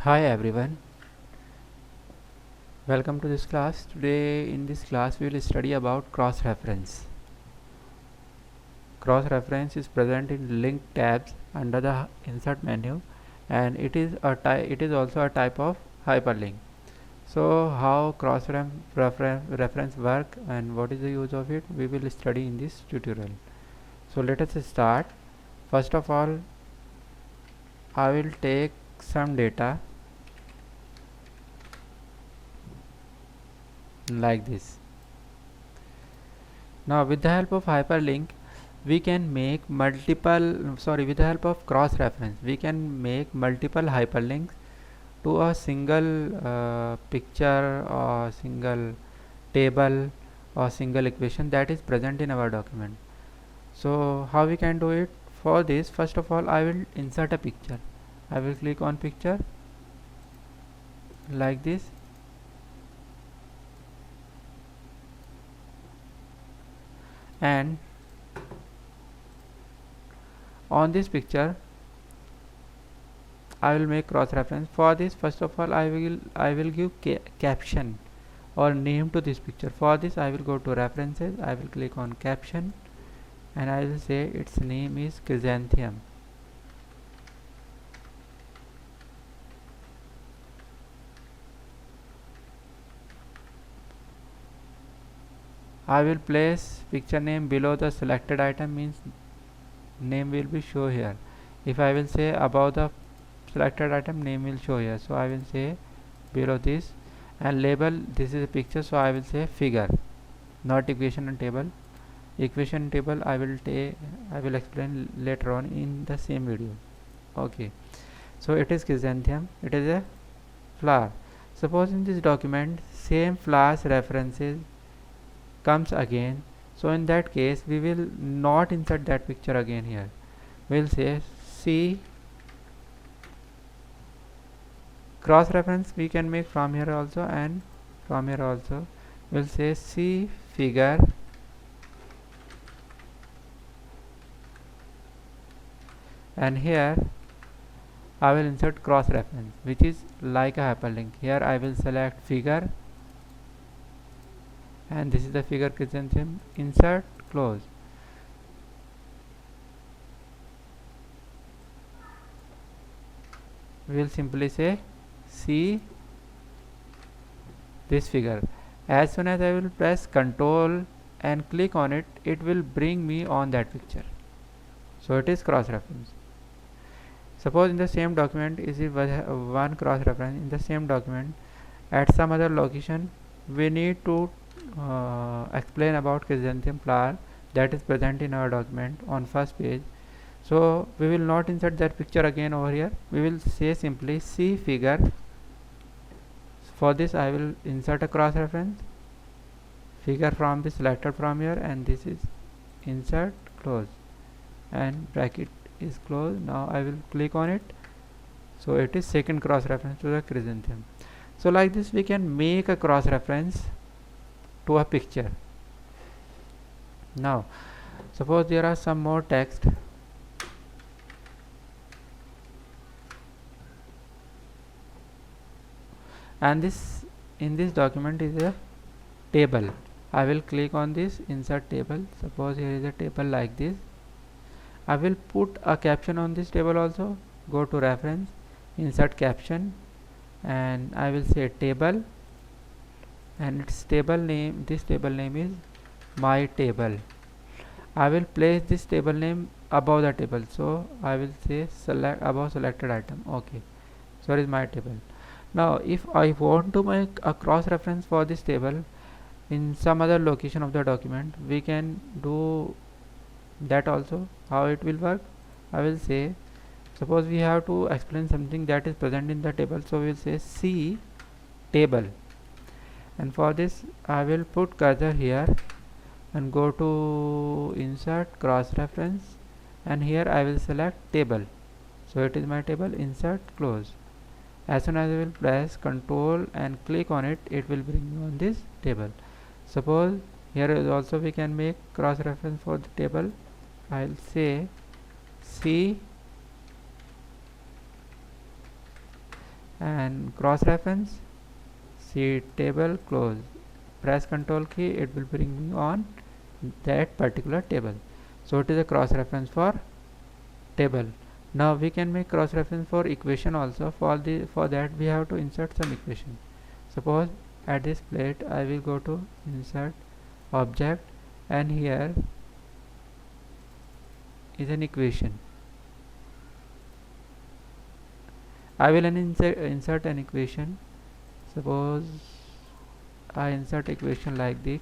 Hi everyone, welcome to this class. Today in this class we will study about cross-reference. Cross-reference is present in link tabs under the insert menu, and it is also a type of hyperlink. So how cross-reference work and what is the use of it, we will study in this tutorial. So let us start. First of all, I will take some data like this. Now with the help of hyperlink we can make with the help of cross reference we can make multiple hyperlinks to a single picture or single table or single equation that is present in our document. So how we can do it? For this, first of all, I will insert a picture. I will click on picture like this, and on this picture I will make cross reference. For this, first of all, I will give caption or name to this picture. For this, I will go to references, I will click on caption, and I will say its name is chrysanthemum. I will place picture name below the selected item, means name will be show here. If I will say above the selected item, name will show here. So I will say below this, and label this is a picture, so I will say figure, not equation and table. Equation table I will explain later on in the same video. Okay, so it is chrysanthemum, it is a flower. Suppose in this document same flowers references comes again, so in that case we will not insert that picture again here. We'll say see cross reference we can make from here also and from here also. We'll say see figure, and here I will insert cross reference which is like a hyperlink. Here I will select figure, and this is the figure chrysanthemum, insert close. We will simply say see this figure. As soon as I will press Ctrl and click on it, it will bring me on that picture. So it is cross reference. Suppose in the same document is one cross reference in the same document at some other location, we need to explain about chrysanthemum flower that is present in our document on first page. So we will not insert that picture again over here. We will say simply see figure. For this I will insert a cross reference figure from the selected from here, and this is insert close, and bracket is closed. Now I will click on it, so it is second cross reference to the chrysanthemum. So like this we can make a cross reference to a picture. Now suppose there are some more text, and this in this document is a table. I will click on this insert table. Suppose here is a table like this. I will put a caption on this table also. Go to reference, insert caption, and I will say table, and its table name, this table name is my table. I will place this table name above the table, so I will say select above selected item. Okay, so it is my table. Now if I want to make a cross reference for this table in some other location of the document, we can do that also. How it will work? I will say suppose we have to explain something that is present in the table, so we will say see table, and for this I will put cursor here and go to insert cross reference, and here I will select table, so it is my table, insert close. As soon as I will press Ctrl and click on it, it will bring me on this table. Suppose here is also we can make cross reference for the table. I'll say see and cross reference, see table, close, press Ctrl key, it will bring me on that particular table. So it is a cross reference for table. Now we can make cross reference for equation also. For that we have to insert some equation. Suppose at this plate I will go to insert object, and here is an equation. I will insert an equation. Suppose I insert equation like this,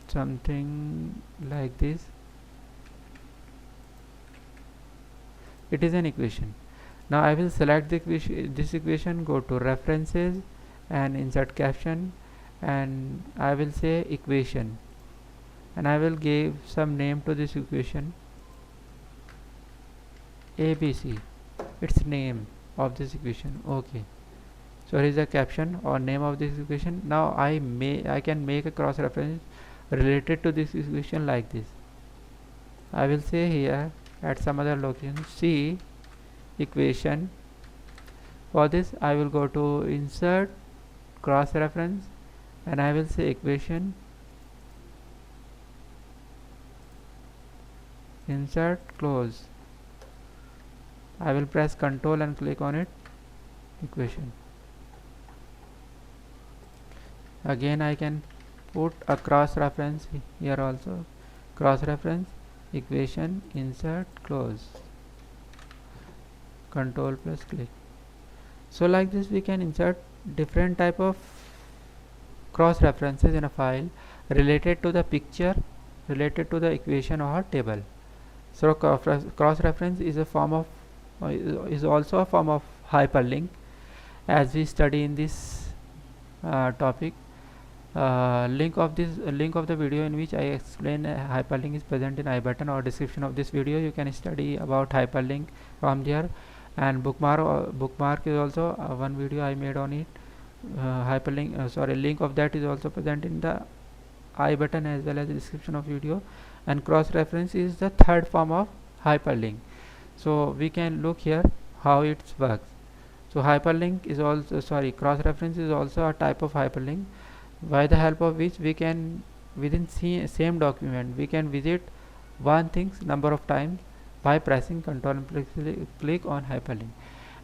something like this. It is an equation. Now I will select this equation, go to references and insert caption, and I will say equation, and I will give some name to this equation, ABC. It's name of this equation. Okay, so here is the caption or name of this equation. Now I can make a cross reference related to this equation like this. I will say here at some other location, see equation. For this I will go to insert cross reference, and I will say equation, insert, close. I will press Ctrl and click on it, equation. Again I can put a cross reference here also, cross reference, equation, insert, close, Ctrl plus click. So like this we can insert different type of cross references in a file related to the picture, related to the equation or table. So cross reference is a form of is also a form of hyperlink, as we study in this topic. Link of the video in which I explain hyperlink is present in I button or description of this video. You can study about hyperlink from there, and bookmark is also one video I made on it. Link of that is also present in the I button as well as the description of video. And cross reference is the third form of hyperlink. So we can look here how it works. So hyperlink is also cross reference is also a type of hyperlink, by the help of which we can within same document we can visit one things number of times by pressing Ctrl and click on hyperlink.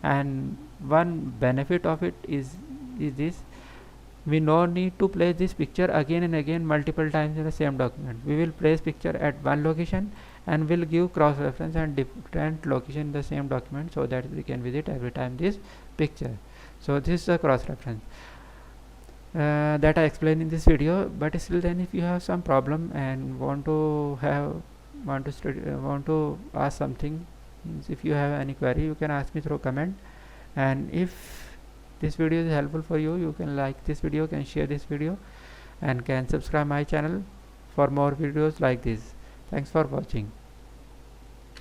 And one benefit of it is this: we no need to place this picture again and again multiple times in the same document. We will place picture at one location and will give cross reference and different location in the same document, so that we can visit every time this picture. So this is a cross reference that I explained in this video. But still then, if you have some problem and want to ask something, means if you have any query, you can ask me through comment. And if this video is helpful for you, you can like this video, can share this video, and can subscribe my channel for more videos like this. Thanks for watching.